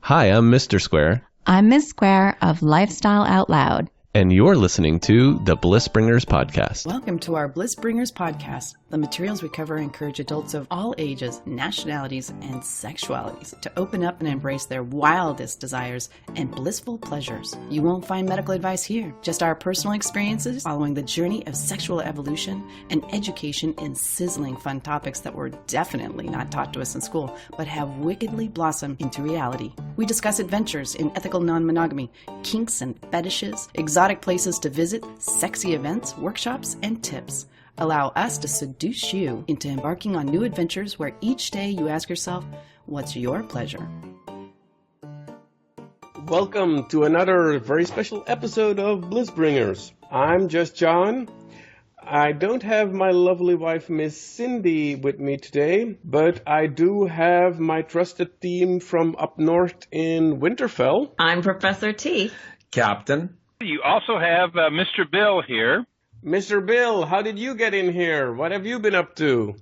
Hi, I'm Mr. Square. I'm Ms. Square of Lifestyle Out Loud. And you're listening to the Bliss Bringers podcast. Welcome to our Bliss Bringers podcast. The materials we cover encourage adults of all ages, nationalities, and sexualities to open up and embrace their wildest desires and blissful pleasures. You won't find medical advice here, just our personal experiences following the journey of sexual evolution and education in sizzling fun topics that were definitely not taught to us in school, but have wickedly blossomed into reality. We discuss adventures in ethical non-monogamy, kinks and fetishes, exotic places to visit, sexy events, workshops, and tips. Allow us to seduce you into embarking on new adventures where each day you ask yourself, what's your pleasure? Welcome to another very special episode of Bliss Bringers. I'm just John. I don't have my lovely wife, Miss Cindy, with me today, but I do have my trusted team from up north in Winterfell. I'm Professor T. Captain. You also have Mr. Bill here. Mr. Bill, how did you get in here? What have you been up to?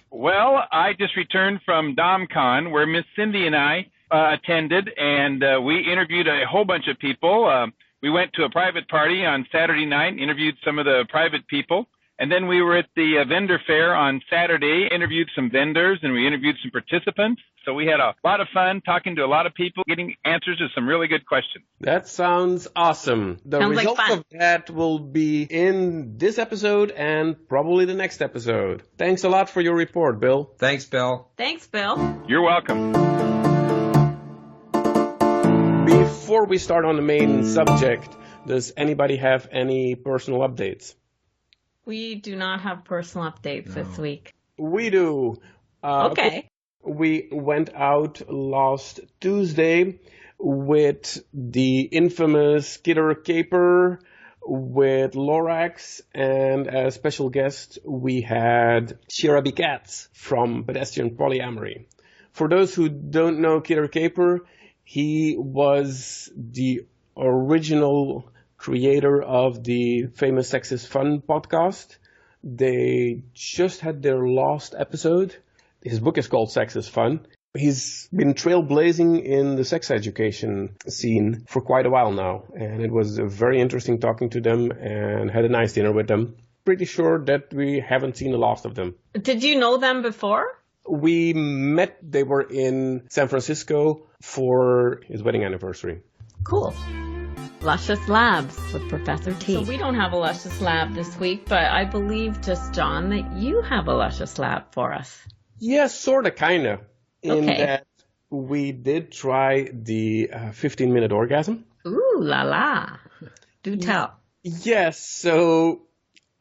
Well, I just returned from Domcon, where Miss Cindy and I attended, and we interviewed a whole bunch of people. We went to a private party on Saturday night, interviewed some of the private people, and then we were at the vendor fair on Saturday, interviewed some vendors, and we interviewed some participants. So we had a lot of fun talking to a lot of people, getting answers to some really good questions. That sounds awesome. The results of that will be in this episode and probably the next episode. Thanks a lot for your report, Bill. Thanks, Bill. Thanks, Bill. You're welcome. Before we start on the main subject, does anybody have any personal updates? We do not have personal updates this week. We do. Okay. We went out last Tuesday with the infamous Kidder Caper with Lorax, and as special guest we had Shirabi Katz from Pedestrian Polyamory. For those who don't know Kidder Caper, he was the original creator of the famous Sex is Fun podcast. They just had their last episode. His book is called Sex is Fun. He's been trailblazing in the sex education scene for quite a while now. And it was very interesting talking to them and had a nice dinner with them. Pretty sure that we haven't seen the last of them. Did you know them before? We met, they were in San Francisco for his wedding anniversary. Cool. Lucious Labs with Professor T. So we don't have a Lucious Lab this week, but I believe just, John, that you have a Lucious Lab for us. Yeah, sort of, kind of. In Okay. that we did try the 15-minute orgasm. Ooh, la la. Do tell. Yes, so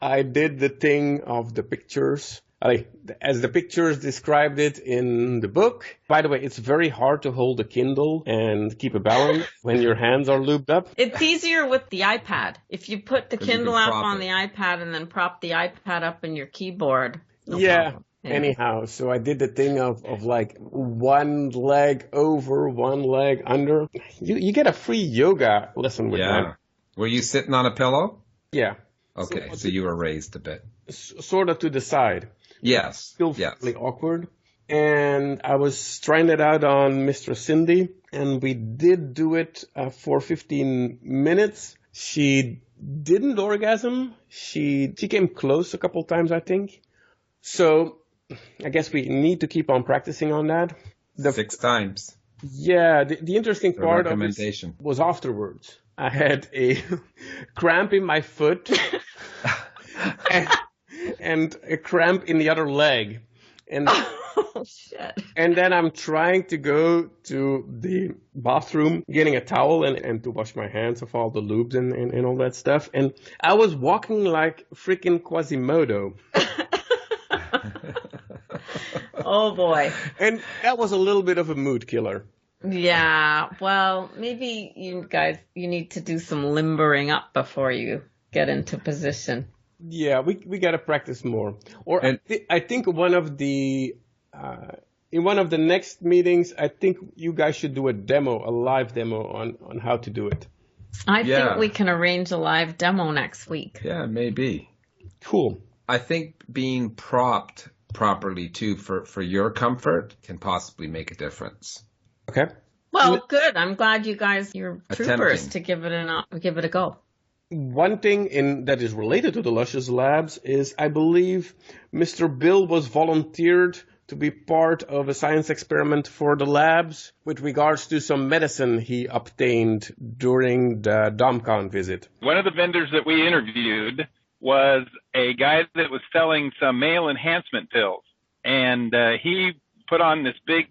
I did the thing of the pictures. As the pictures described it in the book. By the way, it's very hard to hold a Kindle and keep a balance when your hands are lubed up. It's easier with the iPad. If you put the Kindle up on the iPad and then prop the iPad up in your keyboard. No problem. Anyhow, so I did the thing of like one leg over, one leg under. You get a free yoga lesson with that. Were you sitting on a pillow? Yeah. Okay, so you were raised a bit. Sort of to the side. Yes. Still fairly awkward. And I was trying it out on Mistress Cindy, and we did do it for 15 minutes. She didn't orgasm. She came close a couple times, I think. So I guess we need to keep on practicing on that. 6 times. Yeah, the interesting part of it was afterwards. I had a cramp in my foot and a cramp in the other leg. And oh, shit. And then I'm trying to go to the bathroom, getting a towel and to wash my hands of all the lubes and all that stuff. And I was walking like freaking Quasimodo. Oh, boy. And that was a little bit of a mood killer. Yeah, well, maybe you need to do some limbering up before you get into position. Yeah, we got to practice more. Or I think one of the in one of the next meetings, I think you guys should do a live demo on how to do it. I think we can arrange a live demo next week. Yeah, maybe. Cool. I think being propped properly too for your comfort can possibly make a difference. Okay. Well, good. I'm glad you guys, you're troopers Attempting. to give it a go. One thing that is related to the Lucious Labs is I believe Mr. Bill was volunteered to be part of a science experiment for the labs with regards to some medicine he obtained during the Domcon visit. One of the vendors that we interviewed was a guy that was selling some male enhancement pills. And he put on this big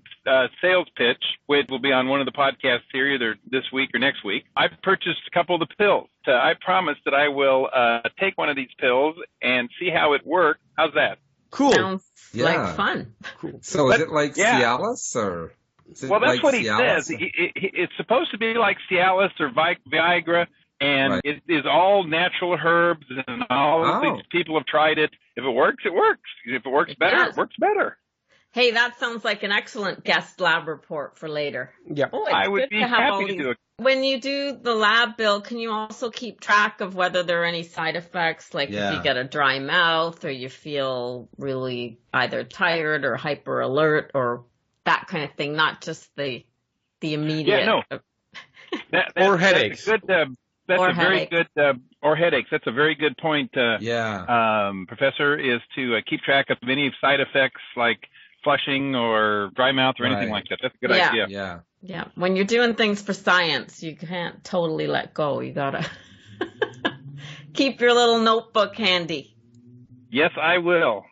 sales pitch, which will be on one of the podcasts here either this week or next week. I purchased a couple of the pills. I promised that I will take one of these pills and see how it works. How's that? Cool. Sounds like fun. Cool. So is it like yeah. Cialis or? Well, that's like what he Cialis? says. It's supposed to be like Cialis or Viagra, and Right. it is all natural herbs and all these people have tried it. If it works, it works. If it works better, does. it works better. Hey, that sounds like an excellent guest lab report for later. Yeah. Oh, it's I would good be to have all happy to these. do it. When you do the lab, Bill, can you also keep track of whether there are any side effects, like if you get a dry mouth or you feel really either tired or hyper alert or that kind of thing, not just the immediate. Yeah, no. Or headaches. That's a very good or headaches. That's a very good point, Professor, is to keep track of any side effects like flushing or dry mouth or anything like that. That's a good idea. Yeah. Yeah, when you're doing things for science, you can't totally let go. You gotta keep your little notebook handy. Yes, I will.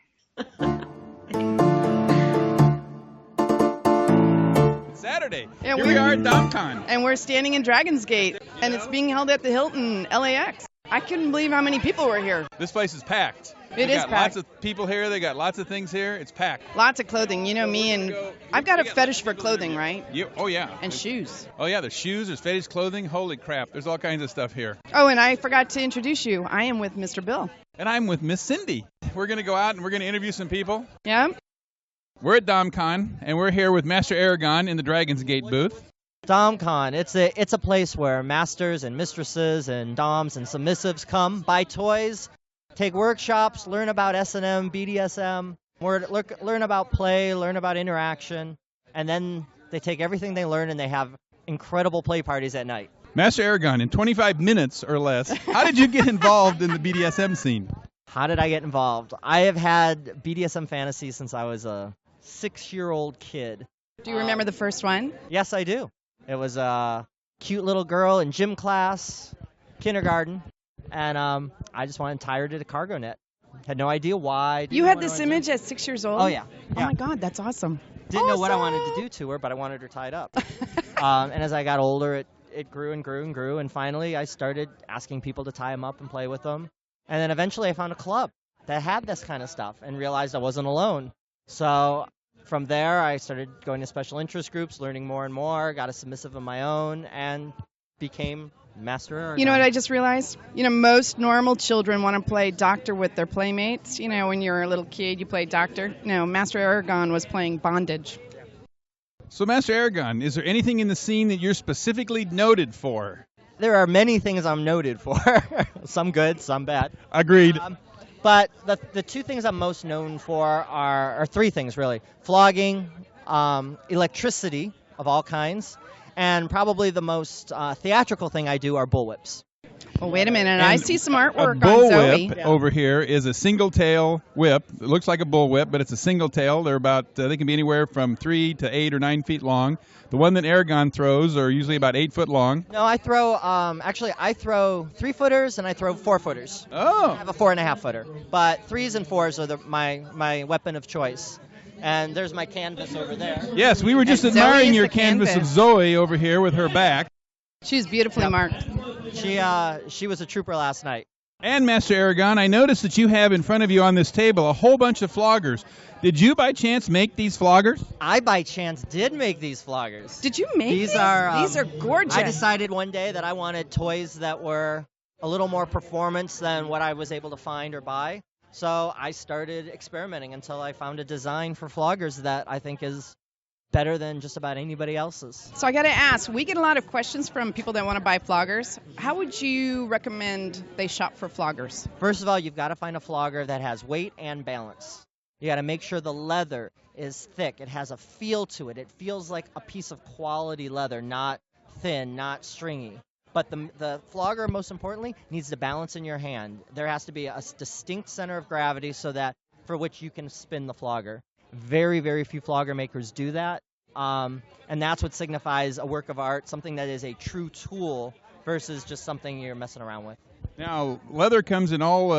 Saturday. Yeah, Here we are at Domcon. And we're standing in Dragon's Gate, and it's being held at the Hilton LAX. I couldn't believe how many people were here. This place is packed. It They is got packed. lots of people here. They got lots of things here. It's packed. Lots of clothing. You know me, and I've got a fetish for clothing, right? Oh, yeah. And shoes. Oh, yeah. There's shoes. There's fetish clothing. Holy crap. There's all kinds of stuff here. Oh, and I forgot to introduce you. I am with Mr. Bill. And I'm with Miss Cindy. We're going to go out and we're going to interview some people. Yeah? We're at Domcon, and we're here with Master Aragon in the Dragon's Gate booth. Domcon, it's a place where masters and mistresses and doms and submissives come, buy toys, take workshops, learn about S&M, BDSM, learn about play, learn about interaction, and then they take everything they learn and they have incredible play parties at night. Master Aragon, in 25 minutes or less, how did you get involved in the BDSM scene? How did I get involved? I have had BDSM fantasies since I was a 6-year-old kid. Do you remember the first one? Yes, I do. It was a cute little girl in gym class, kindergarten, and I just wanted to tie her to the cargo net. Had no idea why. You had this image at 6 years old? Oh, yeah. Oh, my God, that's awesome. Didn't know what I wanted to do to her, but I wanted her tied up. And as I got older, it grew and grew and grew, and finally I started asking people to tie them up and play with them. And then eventually I found a club that had this kind of stuff and realized I wasn't alone. So from there, I started going to special interest groups, learning more and more, got a submissive of my own, and became Master Aragon. You know what I just realized? You know, most normal children want to play doctor with their playmates. You know, when you're a little kid, you play doctor. No, Master Aragon was playing bondage. So, Master Aragon, is there anything in the scene that you're specifically noted for? There are many things I'm noted for. Some good, some bad. Agreed. But the two things I'm most known for are three things, really. Flogging, electricity of all kinds, and probably the most theatrical thing I do are bullwhips. Well, wait a minute. I see some artwork a bull on Zoe. whip over here is a single tail whip. It looks like a bull whip, but it's a single tail. They're about they can be anywhere from 3 to 8 or 9 feet long. The one that Aragon throws are usually about 8 foot long. No, I throw I throw 3-footers and I throw 4-footers. Oh. I have a 4.5-footer, but 3s and 4s are my weapon of choice. And there's my canvas over there. Yes, we were just And Zoe admiring is your the canvas of canvas. Zoe over here with her back. She's beautifully marked. She was a trooper last night. And Master Aragon, I noticed that you have in front of you on this table a whole bunch of floggers. Did you by chance make these floggers? I by chance did make these floggers. Did you make these? These are gorgeous. I decided one day that I wanted toys that were a little more performance than what I was able to find or buy. So I started experimenting until I found a design for floggers that I think is better than just about anybody else's. So I got to ask, we get a lot of questions from people that want to buy floggers. How would you recommend they shop for floggers? First of all, you've got to find a flogger that has weight and balance. You got to make sure the leather is thick. It has a feel to it. It feels like a piece of quality leather, not thin, not stringy. But the flogger, most importantly, needs to balance in your hand. There has to be a distinct center of gravity so that for which you can spin the flogger. Very, very few flogger makers do that. And that's what signifies a work of art, something that is a true tool versus just something you're messing around with. Now, leather comes in all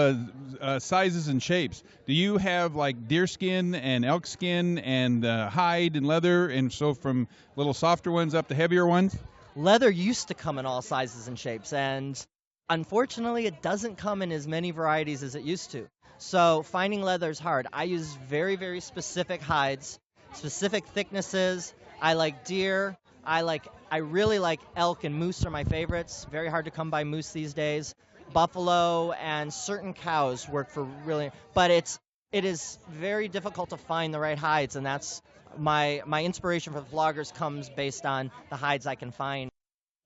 sizes and shapes. Do you have like deerskin and elk skin and hide and leather, and so from little softer ones up to heavier ones? Leather used to come in all sizes and shapes, and unfortunately it doesn't come in as many varieties as it used to. So finding leather is hard. I use very, very specific hides, specific thicknesses. I like deer. I really like elk and moose are my favorites. Very hard to come by moose these days. Buffalo and certain cows work for really, but it is very difficult to find the right hides, and that's my inspiration for the floggers comes based on the hides I can find.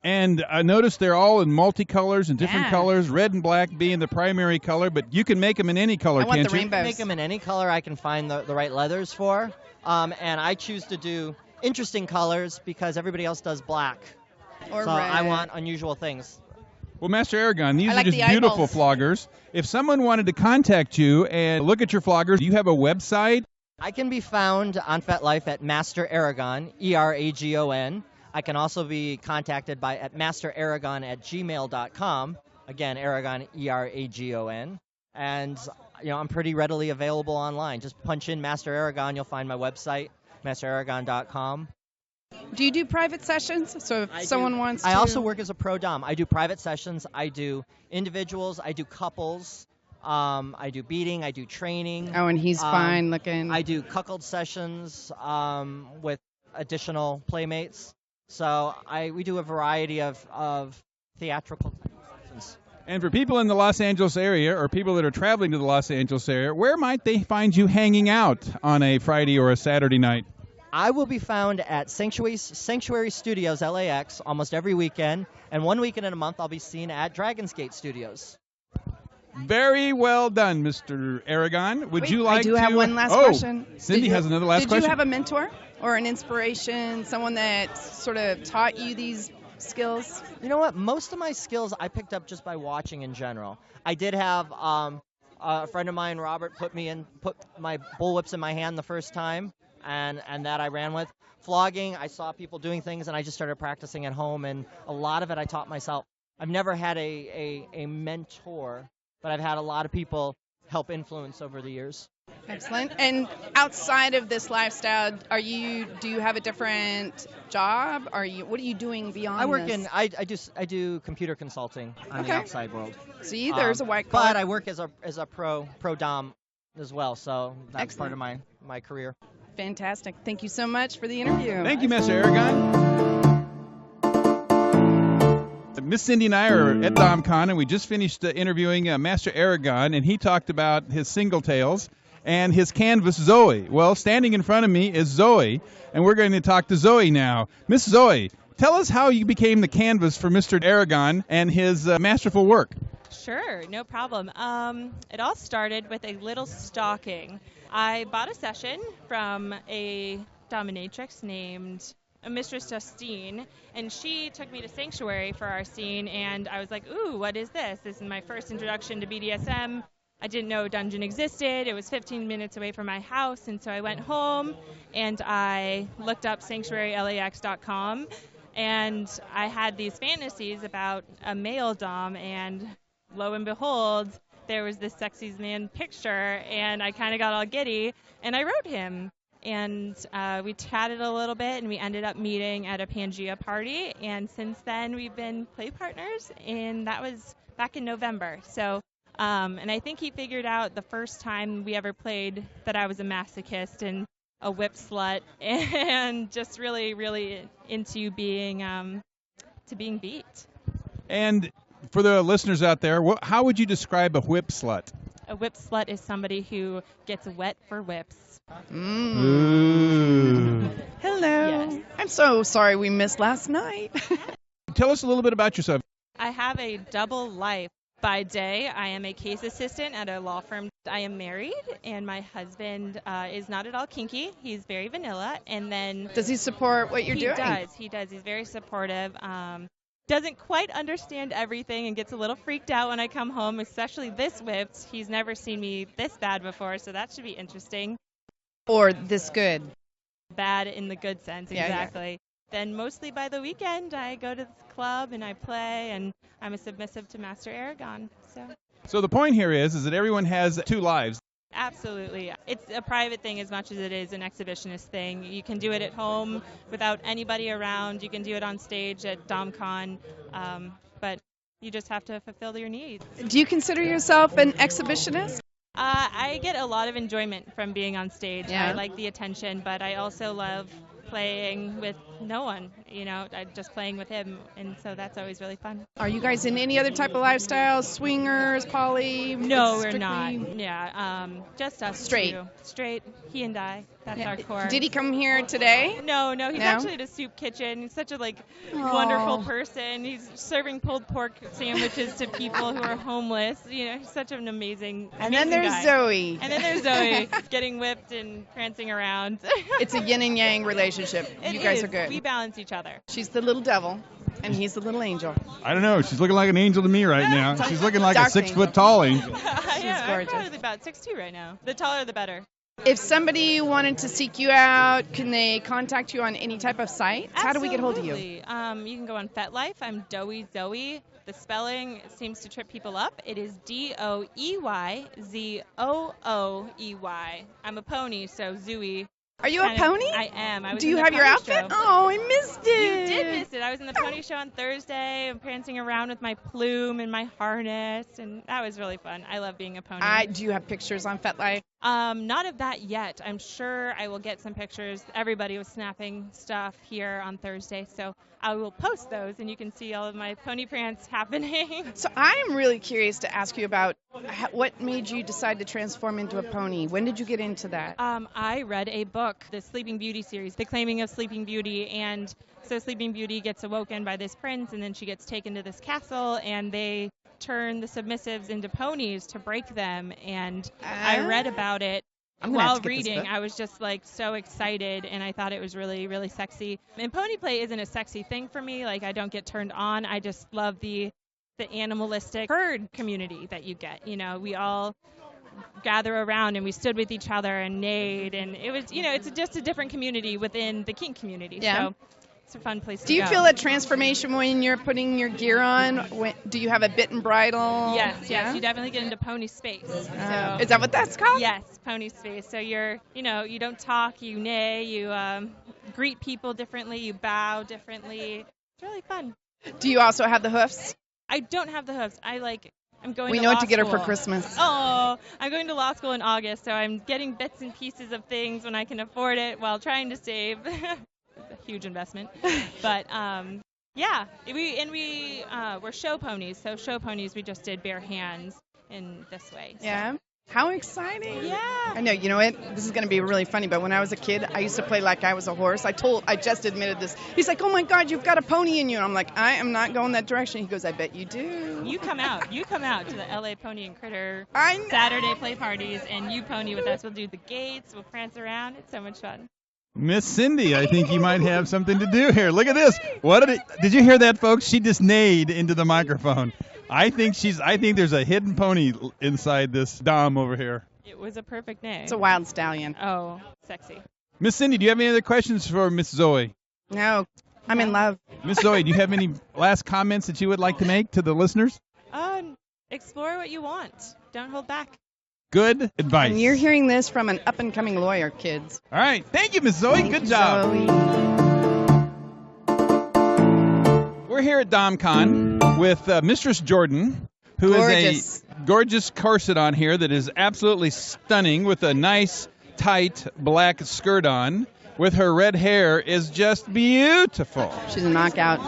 And I noticed they're all in multicolors and different colors, red and black being the primary color, but you can make them in any color, can't you? I want the rainbows. Make them in any color I can find the right leathers for, and I choose to do interesting colors because everybody else does black. Or so red. I want unusual things. Well, Master Aragon, these like are just beautiful floggers. If someone wanted to contact you and look at your floggers, do you have a website? I can be found on FetLife at Master Aragon, ERAGON. I can also be contacted at masteraragon@gmail.com. Again, Aragon, ERAGON. And I'm pretty readily available online. Just punch in Master Aragon, you'll find my website, masteraragon.com. Do you do private sessions? So if someone wants to... I also work as a pro dom. I do private sessions. I do individuals. I do couples. I do beating. I do training. Oh, and he's fine looking. I do cuckold sessions with additional playmates. So we do a variety of theatrical sessions. And for people in the Los Angeles area or people that are traveling to the Los Angeles area, where might they find you hanging out on a Friday or a Saturday night? I will be found at Sanctuary Studios, LAX, almost every weekend. And one weekend in a month, I'll be seen at Dragon's Gate Studios. Very well done, Mr. Aragon. Would you like to... I do have one last question. Cindy has another last question. Did you have a mentor or an inspiration, someone that sort of taught you these skills? You know what? Most of my skills I picked up just by watching in general. I did have a friend of mine, Robert, put my bullwhips in my hand the first time. And that I ran with. Flogging, I saw people doing things, and I just started practicing at home, and a lot of it I taught myself. I've never had a mentor, but I've had a lot of people help influence over the years. Excellent. And outside of this lifestyle, do you have a different job? What are you doing beyond this? I do computer consulting on the outside world. See, there's a white collar. But I work as a pro dom as well, so that's part of my career. Fantastic. Thank you so much for the interview. Thank you, Master Aragon. Miss Cindy and I are at Domcon, and we just finished interviewing Master Aragon, and he talked about his single tails and his canvas, Zoe. Well, standing in front of me is Zoe, and we're going to talk to Zoe now. Miss Zoe, tell us how you became the canvas for Mr. Aragon and his masterful work. Sure, no problem. It all started with a little stalking. I bought a session from a dominatrix named Mistress Justine, and she took me to Sanctuary for our scene, and I was like, ooh, what is this? This is my first introduction to BDSM. I didn't know Dungeon existed. It was 15 minutes away from my house, and so I went home, and I looked up sanctuarylax.com, and I had these fantasies about a male dom, and lo and behold, there was this sexy man picture, and I kind of got all giddy, and I wrote him. And we chatted a little bit, and we ended up meeting at a Pangea party, and since then we've been play partners, and that was back in November. So, and I think he figured out the first time we ever played that I was a masochist and a whip slut, and just really, really into being beat. And for the listeners out there, how would you describe a whip slut? A whip slut is somebody who gets wet for whips. Ooh. Hello. Yes. I'm so sorry we missed last night. Tell us a little bit about yourself. I have a double life. By day, I am a case assistant at a law firm. I am married, and my husband is not at all kinky. He's very vanilla. And then does he support what you're doing? He does. He's very supportive. Doesn't quite understand everything and gets a little freaked out when I come home, especially this whipped. He's never seen me this bad before, so that should be interesting. Or this good. Bad in the good sense, exactly. Yeah. Then mostly by the weekend, I go to the club and I play, and I'm a submissive to Master Aragon. So the point here is that everyone has two lives. Absolutely. It's a private thing as much as it is an exhibitionist thing. You can do it at home without anybody around. You can do it on stage at Domcon, but you just have to fulfill your needs. Do you consider yourself an exhibitionist? I get a lot of enjoyment from being on stage. Yeah. I like the attention, but I also love playing with no one, just playing with him, and so that's always really fun. Are you guys in any other type of lifestyle? Swingers, poly? No, we're not. Yeah, just us. Straight. Straight, he and I. That's our core. Did he come here today? No, he's actually at a soup kitchen. He's such a wonderful person. He's serving pulled pork sandwiches to people who are homeless. He's such an amazing And then there's guy. Zoe. And then there's Zoe getting whipped and prancing around. It's a yin and yang relationship. You guys are good. We balance each other. She's the little devil, and he's the little angel. I don't know. She's looking like an angel to me right now. She's looking like Dark a 6 foot tall angel. Yeah, gorgeous. I'm probably about 6'2" right now. The taller, the better. If somebody wanted to seek you out, can they contact you on any type of site? How do we get hold of you? You can go on FetLife. I'm Doey Zoe. The spelling seems to trip people up. It is DOEYZOOEY. I'm a pony, so Zooey. Are you a pony? I am. Do you have your outfit? Show. Oh, I missed it. You did miss it. I was in the pony show on Thursday. I'm prancing around with my plume and my harness, and that was really fun. I love being a pony. Do you have pictures on FetLife? Not of that yet. I'm sure I will get some pictures. Everybody was snapping stuff here on Thursday, so I will post those, and you can see all of my pony prance happening. So I'm really curious to ask you about what made you decide to transform into a pony. When did you get into that? I read a book, the Sleeping Beauty series, The Claiming of Sleeping Beauty, and so Sleeping Beauty gets awoken by this prince, and then she gets taken to this castle, and they turn the submissives into ponies to break them, and I read about it while reading. I was just so excited, and I thought it was really, really sexy. And pony play isn't a sexy thing for me. I don't get turned on. I just love the animalistic herd community that you get. We all gather around and we stood with each other and neighed, and it was, it's just a different community within the kink community. Yeah. So it's a fun place to go. Do you feel a transformation when you're putting your gear on? Do you have a bit and bridle? Yes, you definitely get into pony space. So, is that what that's called? Yes, pony space. So you're, you don't talk, you neigh, you greet people differently, you bow differently. It's really fun. Do you also have the hoofs? I don't have the hoofs. I'm going We to know law what to get her for school. Christmas. Oh, I'm going to law school in August, so I'm getting bits and pieces of things when I can afford it while trying to save. It's a huge investment. But, we're show ponies. So show ponies, we just did bare hands in this way. So. Yeah. How exciting. Yeah. I know. You know what? This is going to be really funny, but when I was a kid, I used to play like I was a horse. I just admitted this. He's like, oh, my God, you've got a pony in you. And I'm like, I am not going that direction. He goes, I bet you do. You come out to the LA Pony and Critter Saturday play parties, and you pony with us. We'll do the gates. We'll prance around. It's so much fun. Miss Cindy, I think you might have something to do here. Look at this. Did you hear that, folks? She just neighed into the microphone. I think there's a hidden pony inside this dom over here. It was a perfect name. It's a wild stallion. Oh, sexy. Miss Cindy, do you have any other questions for Miss Zoe? No, I'm in love. Miss Zoe, do you have any last comments that you would like to make to the listeners? Explore what you want. Don't hold back. Good advice. And you're hearing this from an up-and-coming lawyer, kids. All right. Thank you, Miss Zoe. Good job. Zoe. We're here at Domcon with Mistress Jordan, who is a gorgeous corset on here that is absolutely stunning with a nice, tight black skirt on. With her red hair is just beautiful. She's a knockout.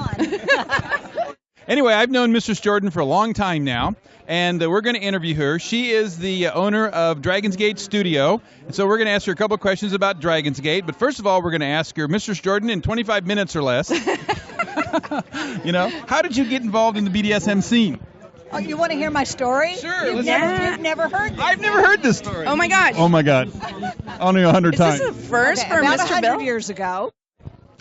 Anyway, I've known Mistress Jordan for a long time now, and we're going to interview her. She is the owner of Dragon's Gate Studio, and so we're going to ask her a couple of questions about Dragon's Gate. But first of all, we're going to ask her, Mistress Jordan, in 25 minutes or less, how did you get involved in the BDSM scene? Oh, you want to hear my story? Sure. You've never heard this. I've never heard this story. Oh my gosh. Oh my God. Only 100 Is times. this a first for about Mr. 100 Bill? years ago,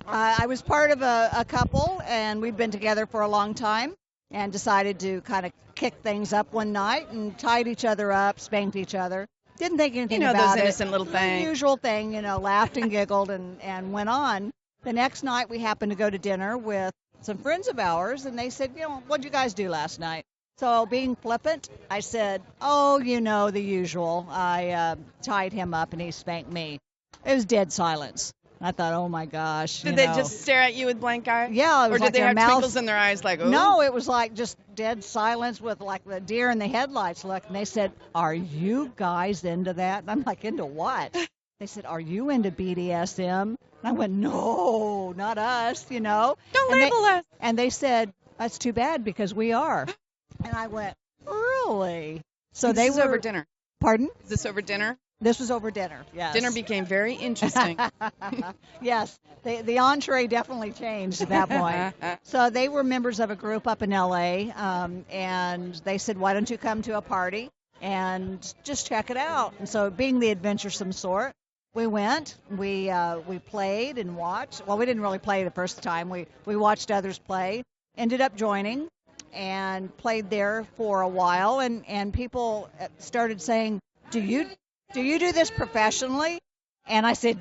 I was part of a couple, and we'd been together for a long time, and decided to kind of kick things up one night and tied each other up, spanked each other. Didn't think anything about it. Those innocent little things. The usual thing, laughed and giggled and went on. The next night we happened to go to dinner with some friends of ours, and they said, what'd you guys do last night? So being flippant, I said, the usual. I tied him up and he spanked me. It was dead silence. I thought, oh my gosh. Did they just stare at you with blank eyes? Yeah. It was or did like they their have mouths... twinkles in their eyes like, oh? No, it was like just dead silence with like the deer in the headlights look. And they said, are you guys into that? And I'm like, into what? They said, are you into BDSM? And I went, no, not us, Don't label us. And they said, that's too bad because we are. And I went, really? So this is over dinner. Pardon? Is this over dinner? This was over dinner, yes. Dinner became very interesting. Yes, the entree definitely changed at that point. So they were members of a group up in L.A., and they said, why don't you come to a party and just check it out? And so being the adventuresome sort, we went, we played and watched. Well, we didn't really play the first time. We watched others play, ended up joining, and played there for a while, and people started saying, do you do this professionally? And I said,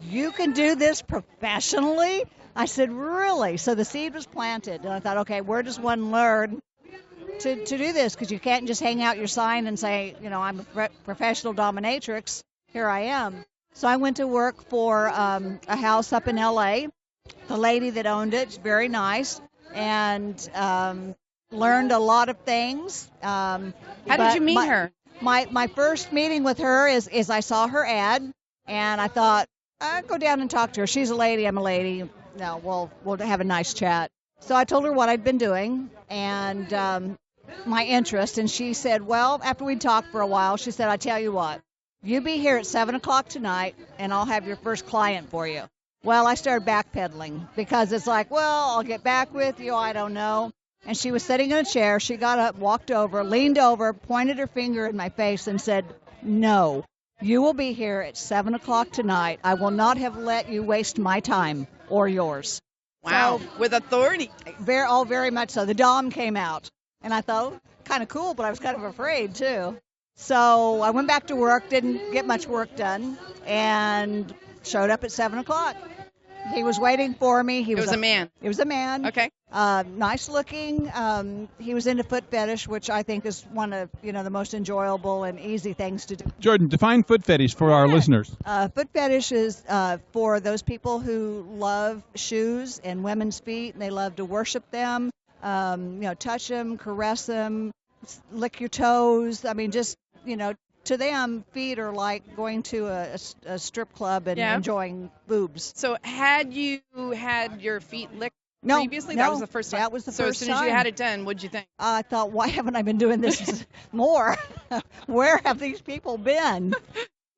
you can do this professionally? I said, really? So the seed was planted, and I thought, okay, where does one learn to do this? Because you can't just hang out your sign and say, I'm a professional dominatrix. Here I am. So I went to work for a house up in L.A. The lady that owned it, very nice, and learned a lot of things. How did you meet her? My first meeting with her is I saw her ad, and I thought, I'd go down and talk to her. She's a lady, I'm a lady. No, we'll have a nice chat. So I told her what I'd been doing and my interest, and she said, well, after we'd talked for a while, she said, I tell you what, you be here at 7 o'clock tonight, and I'll have your first client for you. Well, I started backpedaling because it's like, well, I'll get back with you, I don't know. And she was sitting in a chair. She got up, walked over, leaned over, pointed her finger in my face and said, no, you will be here at 7 o'clock tonight. I will not have let you waste my time or yours. Wow, so, with authority. Very much so. The Dom came out. And I thought, kind of cool, but I was kind of afraid, too. So I went back to work, didn't get much work done, and showed up at 7 o'clock. He was waiting for me. It was a man. It was a man. Okay. Nice looking. He was into foot fetish, which I think is one of the most enjoyable and easy things to do. Jordan, define foot fetish for our listeners. Foot fetish is for those people who love shoes and women's feet, and they love to worship them. Touch them, caress them, lick your toes. I mean, just to them, feet are like going to a strip club and enjoying boobs. So had you had your feet licked previously? No, that was the first time? That was the first time. So as soon as you had it done, what'd you think? I thought, why haven't I been doing this more? Where have these people been?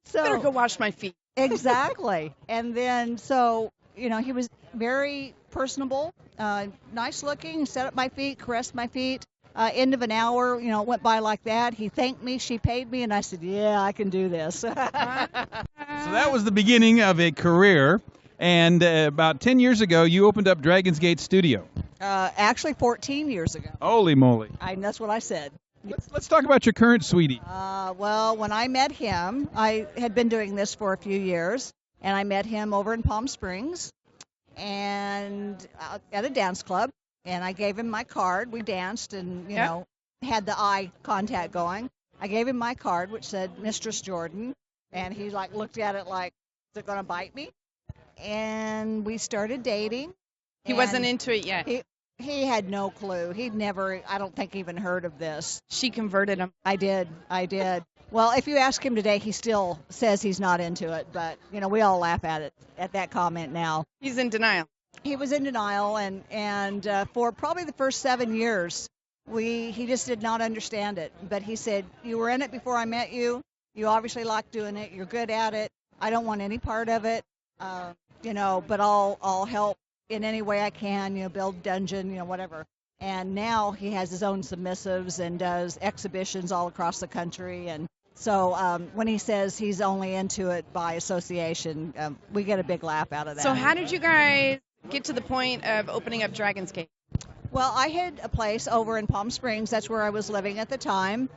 So better go wash my feet. Exactly. And then, he was very personable, nice looking, set up my feet, caressed my feet. End of an hour, it went by like that. He thanked me, she paid me, and I said, yeah, I can do this. So that was the beginning of a career. And about 10 years ago, you opened up Dragon's Gate Studio. Actually, 14 years ago. Holy moly. That's what I said. Let's talk about your current sweetie. Well, when I met him, I had been doing this for a few years, and I met him over in Palm Springs and at a dance club. And I gave him my card. We danced and, had the eye contact going. I gave him my card, which said Mistress Jordan. And he, looked at it like, is it going to bite me? And we started dating. He wasn't into it yet. He had no clue. He'd never, I don't think, even heard of this. She converted him. I did. Well, if you ask him today, he still says he's not into it. But, we all laugh at that comment now. He's in denial. He was in denial, and for probably the first 7 years, he just did not understand it. But he said, you were in it before I met you. You obviously like doing it. You're good at it. I don't want any part of it, but I'll help in any way I can, build dungeon, whatever. And now he has his own submissives and does exhibitions all across the country. And so when he says he's only into it by association, we get a big laugh out of that. So how did you guys get to the point of opening up Dragon's Gate? Well, I had a place over in Palm Springs. That's where I was living at the time.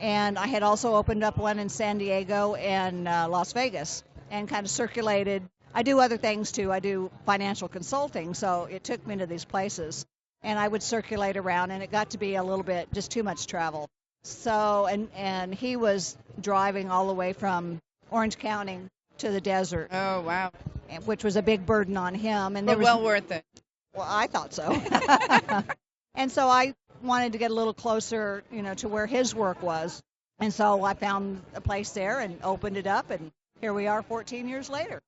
And I had also opened up one in San Diego and Las Vegas and kind of circulated. I do other things, too. I do financial consulting, so it took me to these places. And I would circulate around, and it got to be a little bit just too much travel. So, and he was driving all the way from Orange County to the desert. Oh, wow. Which was a big burden on him. And but well worth it. Well, I thought so. And so I wanted to get a little closer, to where his work was. And so I found a place there and opened it up, and here we are 14 years later.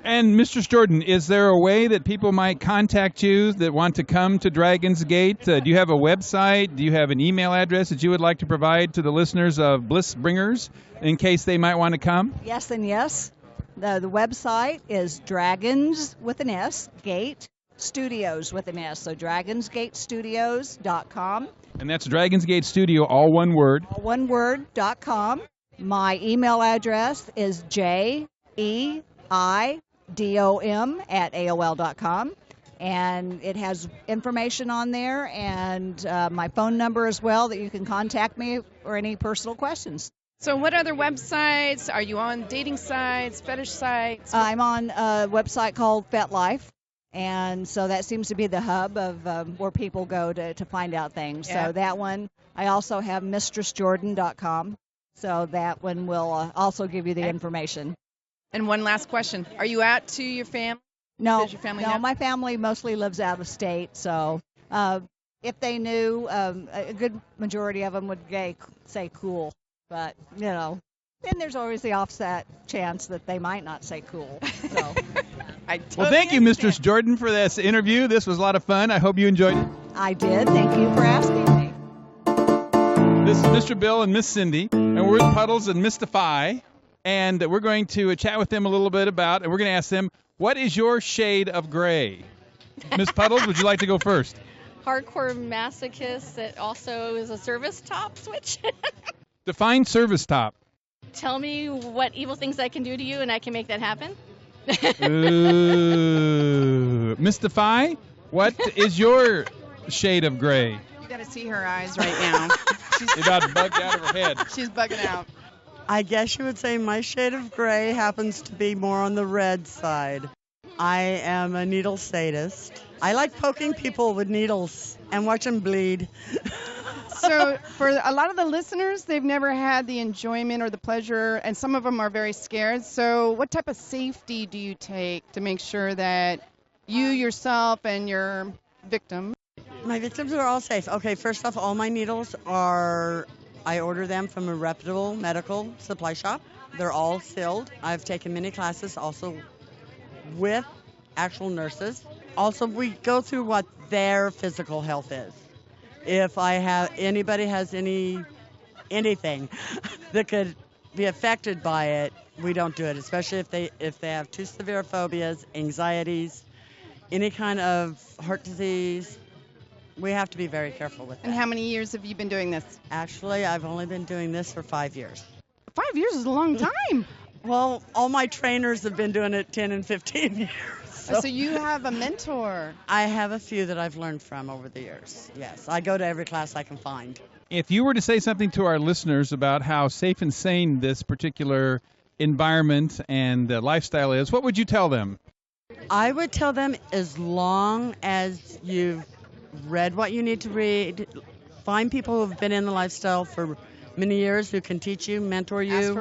And Mistress Jordan, is there a way that people might contact you that want to come to Dragon's Gate? Do you have a website? Do you have an email address that you would like to provide to the listeners of Bliss Bringers in case they might want to come? Yes and yes. The website is Dragons with an S, Gate Studios with an S. So dragonsgatestudios.com. And that's Dragon's Gate Studio, all one word. All one word.com. My email address is jeidom@AOL.com, and it has information on there and my phone number as well that you can contact me for any personal questions. So what other websites? Are you on dating sites, fetish sites? I'm on a website called FetLife, and so that seems to be the hub of where people go to find out things. Yeah. So that one. I also have mistressjordan.com, so that one will also give you the information. And one last question. Are you out to your family? No, Does your family know? my family mostly lives out of state, so if they knew, a good majority of them would say cool. But, then there's always the offset chance that they might not say cool. So. Well, thank you, Mistress Jordan, for this interview. This was a lot of fun. I hope you enjoyed it. I did. Thank you for asking me. This is Mr. Bill and Miss Cindy, and we're with Puddles and Mystify. And we're going to chat with them a little bit about, and we're going to ask them, what is your shade of gray? Miss Puddles, would you like to go first? Hardcore masochist that also is a service top switch. Define service top. Tell me what evil things I can do to you, and I can make that happen. Ooh. Mystify, what is your shade of gray? You got to see her eyes right now. She's about bugged out of her head. She's bugging out. I guess you would say my shade of gray happens to be more on the red side. I am a needle sadist. I like poking people with needles and watch them bleed. So for a lot of the listeners, they've never had the enjoyment or the pleasure, and some of them are very scared. So what type of safety do you take to make sure that you yourself and your victim? My victims are all safe. Okay, first off, all my needles are... I order them from a reputable medical supply shop. They're all sealed. I've taken many classes also with actual nurses. Also, we go through what their physical health is. If anybody has anything that could be affected by it, we don't do it, especially if they have too severe phobias, anxieties, any kind of heart disease. We have to be very careful with that. And how many years have you been doing this? Actually, I've only been doing this for 5 years. 5 years is a long time. Well, all my trainers have been doing it 10 and 15 years. So you have a mentor. I have a few that I've learned from over the years, yes. I go to every class I can find. If you were to say something to our listeners about how safe and sane this particular environment and lifestyle is, what would you tell them? I would tell them as long as you've read what you need to read, find people who have been in the lifestyle for many years who can teach you, mentor you. Ask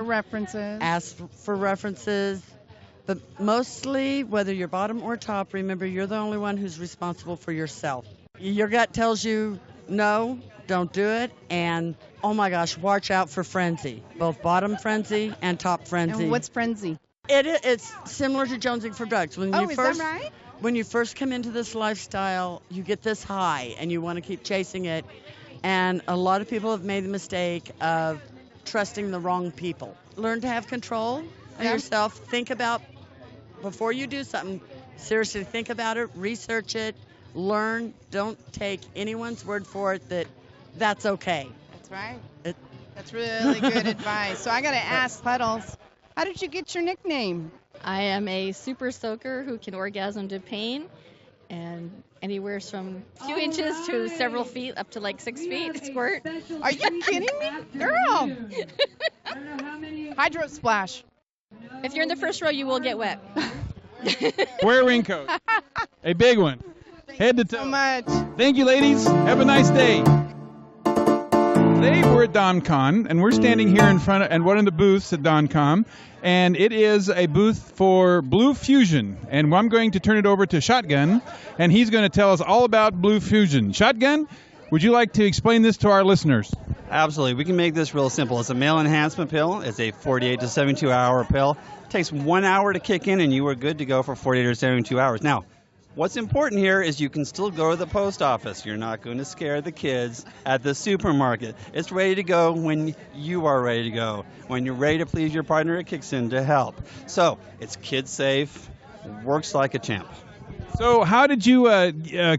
for references. But mostly, whether you're bottom or top, remember you're the only one who's responsible for yourself. Your gut tells you no, don't do it, and oh my gosh, watch out for frenzy, both bottom frenzy and top frenzy. And what's frenzy? It's similar to jonesing for drugs. Is that right? When you first come into this lifestyle, you get this high, and you want to keep chasing it. And a lot of people have made the mistake of trusting the wrong people. Learn to have control of yourself. Think about, before you do something, seriously think about it, research it, learn. Don't take anyone's word for it that that's okay. That's right. That's really good advice. So I got to ask, Puddles, how did you get your nickname? I am a super soaker who can orgasm to pain, and anywhere from a few inches to several feet up to like 6 feet squirt. Are you kidding me? Girl! Hydro splash. If you're in the first row, you will get wet. Wear a raincoat. A big one. Head to toe. So much. Thank you, ladies. Have a nice day. Today we're at Domcon, and we're standing here in front of one of the booths at Domcon, and it is a booth for Blue Fusion. And I'm going to turn it over to Shotgun, and he's going to tell us all about Blue Fusion. Shotgun, would you like to explain this to our listeners? Absolutely. We can make this real simple. It's a male enhancement pill. It's a 48 to 72 hour pill. It takes 1 hour to kick in, and you are good to go for 48 or 72 hours. Now, what's important here is you can still go to the post office. You're not going to scare the kids at the supermarket. It's ready to go when you are ready to go. When you're ready to please your partner, it kicks in to help. So it's kid safe, works like a champ. So how did you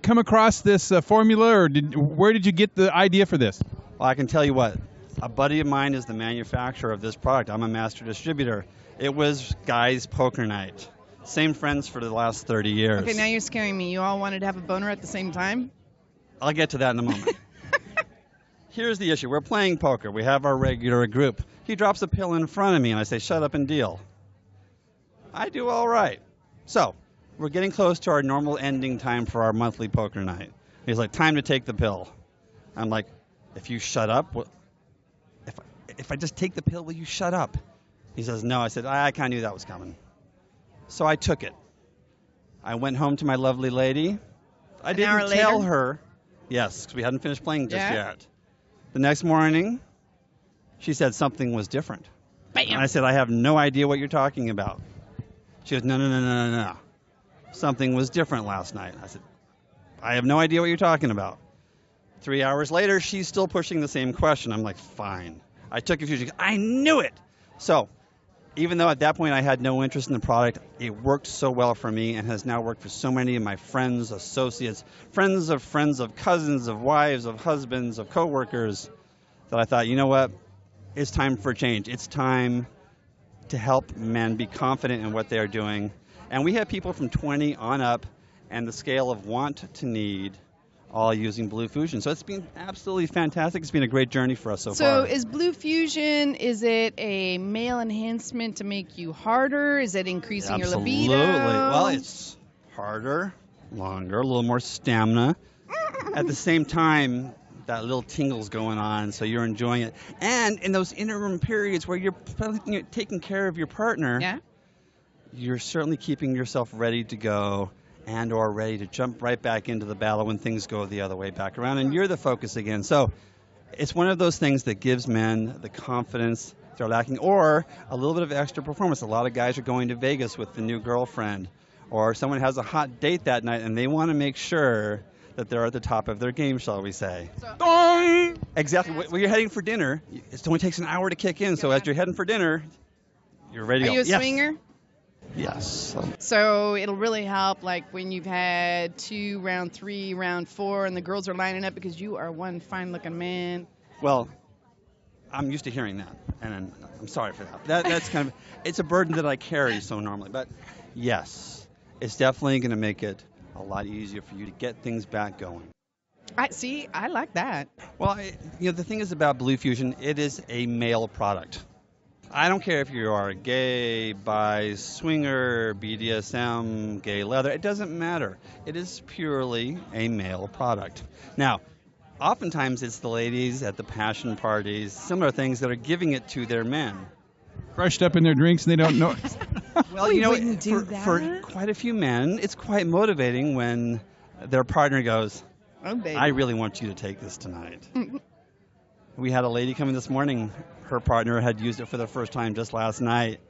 come across this formula, or where did you get the idea for this? Well, I can tell you what. A buddy of mine is the manufacturer of this product. I'm a master distributor. It was Guy's Poker Night. Same friends for the last 30 years. Okay, now you're scaring me. You all wanted to have a boner at the same time? I'll get to that in a moment. Here's the issue. We're playing poker. We have our regular group. He drops a pill in front of me, and I say, shut up and deal. I do all right. So we're getting close to our normal ending time for our monthly poker night. He's like, time to take the pill. I'm like, if you shut up, if I just take the pill, will you shut up? He says, no. I said, I kind of knew that was coming. So I took it. I went home to my lovely lady. I didn't tell her. Yes, because we hadn't finished playing just yet. The next morning, she said something was different. Bam. And I said, I have no idea what you're talking about. She goes, no. Something was different last night. I said, I have no idea what you're talking about. 3 hours later, she's still pushing the same question. I'm like, fine. I took a few. She goes, I knew it. So even though at that point I had no interest in the product, it worked so well for me and has now worked for so many of my friends, associates, friends, of cousins, of wives, of husbands, of coworkers, that I thought, you know what? It's time for a change. It's time to help men be confident in what they are doing. And we have people from 20 on up, and the scale of want to need, all using Blue Fusion. So it's been absolutely fantastic. It's been a great journey for us so far. So is Blue Fusion, is it a male enhancement to make you harder? Is it increasing your libido? Absolutely. Well, it's harder, longer, a little more stamina. At the same time, that little tingle's going on, so you're enjoying it. And in those interim periods where you're taking care of your partner, you're certainly keeping yourself ready to go and or ready to jump right back into the battle when things go the other way back around, and you're the focus again. So it's one of those things that gives men the confidence they're lacking, or a little bit of extra performance. A lot of guys are going to Vegas with the new girlfriend, or someone has a hot date that night, and they want to make sure that they're at the top of their game, shall we say. Exactly. When you're heading for dinner, it only takes an hour to kick in, so as you're heading for dinner, you're ready to go. Are you a swinger? Yes. So it'll really help, like when you've had 2, round 3, round 4, and the girls are lining up because you are one fine-looking man. Well, I'm used to hearing that, and I'm sorry for that. That's kind of, it's a burden that I carry so normally. But yes, it's definitely going to make it a lot easier for you to get things back going. I like that. Well, the thing is about Blue Fusion, it is a male product. I don't care if you are gay, bi, swinger, BDSM, gay leather. It doesn't matter. It is purely a male product. Now, oftentimes it's the ladies at the passion parties, similar things, that are giving it to their men. Crushed up in their drinks and they don't know. Well, for quite a few men, it's quite motivating when their partner goes, oh, baby, I really want you to take this tonight. We had a lady come in this morning. Her partner had used it for the first time just last night.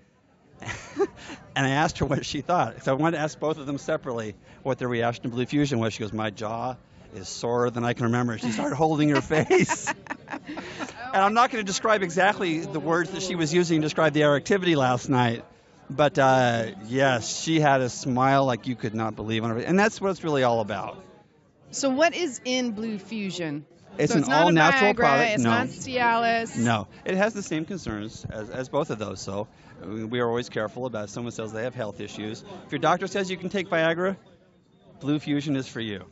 And I asked her what she thought. So I wanted to ask both of them separately what their reaction to Blue Fusion was. She goes, my jaw is sorer than I can remember. She started holding her face. And I'm not going to describe exactly the words that she was using to describe their activity last night. But yes, she had a smile like you could not believe on her face. And that's what it's really all about. So what is in Blue Fusion? It's so an it's not all-natural Viagra, product. It's not Cialis. No, it has the same concerns as both of those. So we are always careful about if someone says they have health issues. If your doctor says you can take Viagra, Blue Fusion is for you.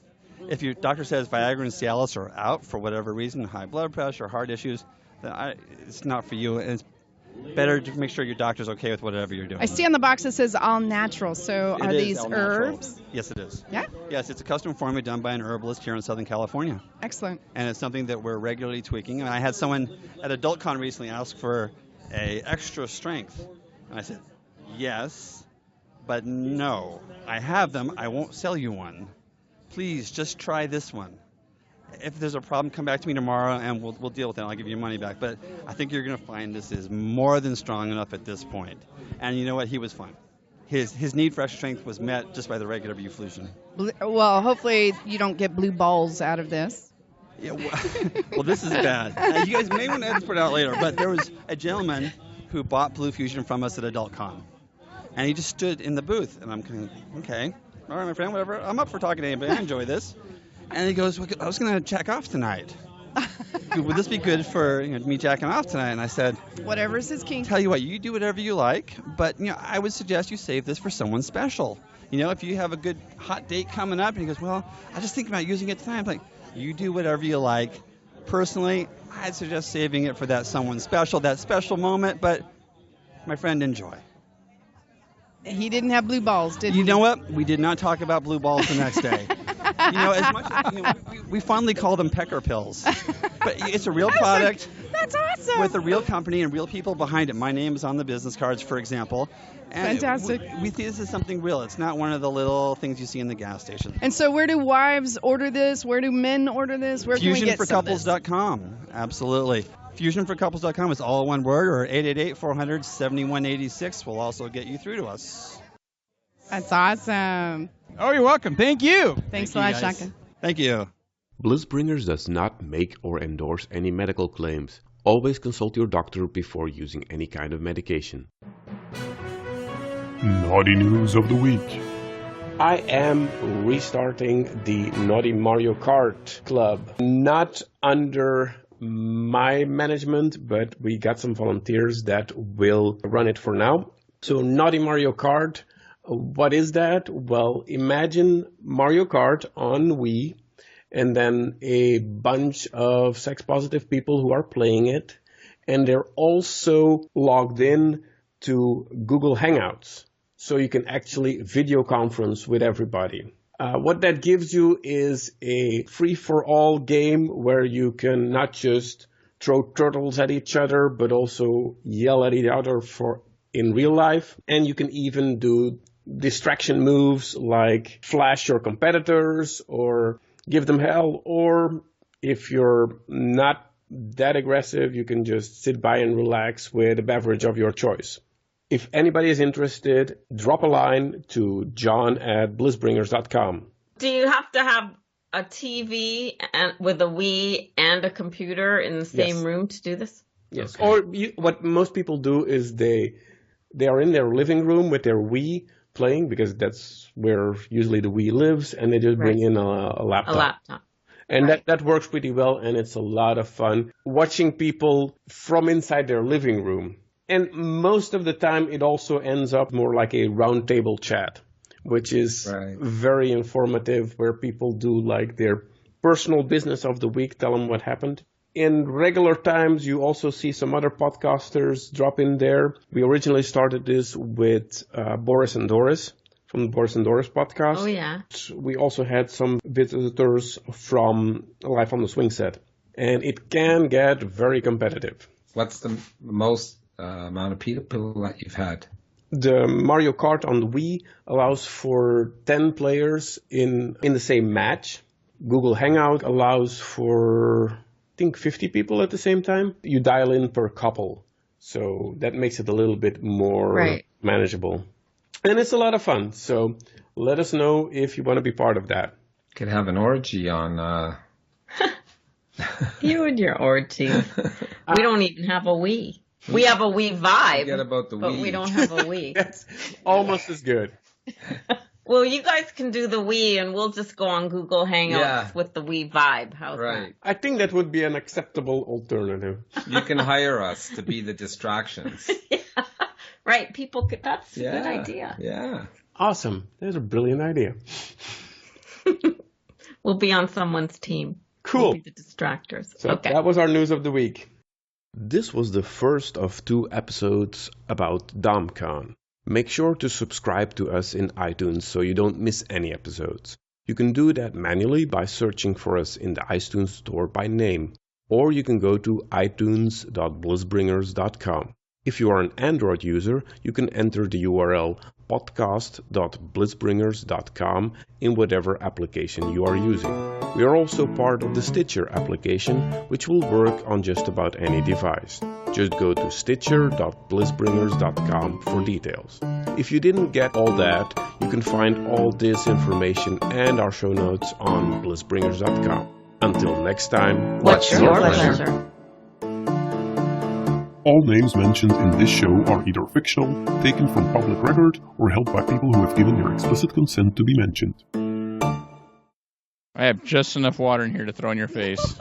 If your doctor says Viagra and Cialis are out for whatever reason, high blood pressure, heart issues, then it's not for you. And it's better to make sure your doctor's okay with whatever you're doing. I see on the box it says all natural. So It are is these all natural. herbs? Yes, it is. Yeah? Yes, it's a custom formula done by an herbalist here in Southern California. Excellent. And it's something that we're regularly tweaking. And I had someone at Domcon recently ask for a extra strength. And I said, yes, but no. I have them. I won't sell you one. Please, just try this one. If there's a problem, come back to me tomorrow and we'll deal with it. I'll give you your money back. But I think you're going to find this is more than strong enough at this point. And you know what? He was fine. His need for extra strength was met just by the regular Buflution. Well, hopefully you don't get blue balls out of this. Yeah, well, this is bad. You guys may want to edit it out later, but there was a gentleman who bought Blue Fusion from us at AdultCon. And he just stood in the booth. And I'm kind of, okay, all right, my friend, whatever. I'm up for talking to anybody. I enjoy this. And he goes, well, I was going to jack off tonight. Would this be good for me jacking off tonight? And I said, whatever's his kink. Tell you what, you do whatever you like, but I would suggest you save this for someone special. If you have a good hot date coming up, and he goes, well, I just think about using it tonight. I'm like, you do whatever you like. Personally, I'd suggest saving it for that someone special, that special moment, but my friend, enjoy. He didn't have blue balls, did he? You know what? We did not talk about blue balls the next day. As much as we fondly call them Pecker pills, but it's a real product. That's awesome. With a real company and real people behind it. My name is on the business cards, for example. And fantastic. We think this is something real. It's not one of the little things you see in the gas station. And so, where do wives order this? Where do men order this? Where can we get some of this? FusionForCouples.com. Absolutely. FusionForCouples.com is all one word, or 888-400-7186 will also get you through to us. That's awesome. Oh, you're welcome. Thank you. Thanks a lot, Shaka. Thank you. Bliss Bringers does not make or endorse any medical claims. Always consult your doctor before using any kind of medication. Naughty news of the week. I am restarting the Naughty Mario Kart Club. Not under my management, but we got some volunteers that will run it for now. So Naughty Mario Kart, what is that? Well, imagine Mario Kart on Wii and then a bunch of sex-positive people who are playing it, and they're also logged in to Google Hangouts. So you can actually video conference with everybody. What that gives you is a free-for-all game where you can not just throw turtles at each other, but also yell at each other in real life. And you can even do distraction moves like flash your competitors or give them hell. Or if you're not that aggressive, you can just sit by and relax with a beverage of your choice. If anybody is interested, drop a line to john@blissbringers.com. Do you have to have a TV with a Wii and a computer in the same room to do this? Yes. Okay. Or what most people do is they are in their living room with their Wii playing, because that's where usually the Wii lives, and they just bring in a laptop. A laptop. And that works pretty well, and it's a lot of fun watching people from inside their living room. And most of the time, it also ends up more like a roundtable chat, which is very informative, where people do like their personal business of the week, tell them what happened. In regular times, you also see some other podcasters drop in there. We originally started this with Boris and Doris from the Boris and Doris podcast. Oh, yeah. We also had some visitors from Live on the Swing Set. And it can get very competitive. What's the most amount of people that you've had? The Mario Kart on the Wii allows for 10 players in the same match. Google Hangout allows for, I think, 50 people at the same time. You dial in per couple. So that makes it a little bit more manageable. And it's a lot of fun. So let us know if you want to be part of that. Could have an orgy on... You and your orgy. We don't even have a Wii. We have a Wii Vibe, Forget about the but Wii. we don't have a Wii. That's almost as good. Well, you guys can do the Wii, and we'll just go on Google Hangouts with the Wii vibe. How's that? I think that would be an acceptable alternative. You can hire us to be the distractions. Right, people could, that's a good idea. Yeah. Awesome. That's a brilliant idea. We'll be on someone's team. Cool. We'll be the distractors. So that was our news of the week. This was the first of 2 episodes about Domcon. Make sure to subscribe to us in iTunes so you don't miss any episodes. You can do that manually by searching for us in the iTunes store by name, or you can go to itunes.blissbringers.com. If you are an Android user, you can enter the URL podcast.blissbringers.com in whatever application you are using. We are also part of the Stitcher application, which will work on just about any device. Just go to stitcher.blissbringers.com for details. If you didn't get all that, you can find all this information and our show notes on blissbringers.com. Until next time, what's your pleasure? All names mentioned in this show are either fictional, taken from public record, or held by people who have given their explicit consent to be mentioned. I have just enough water in here to throw in your face.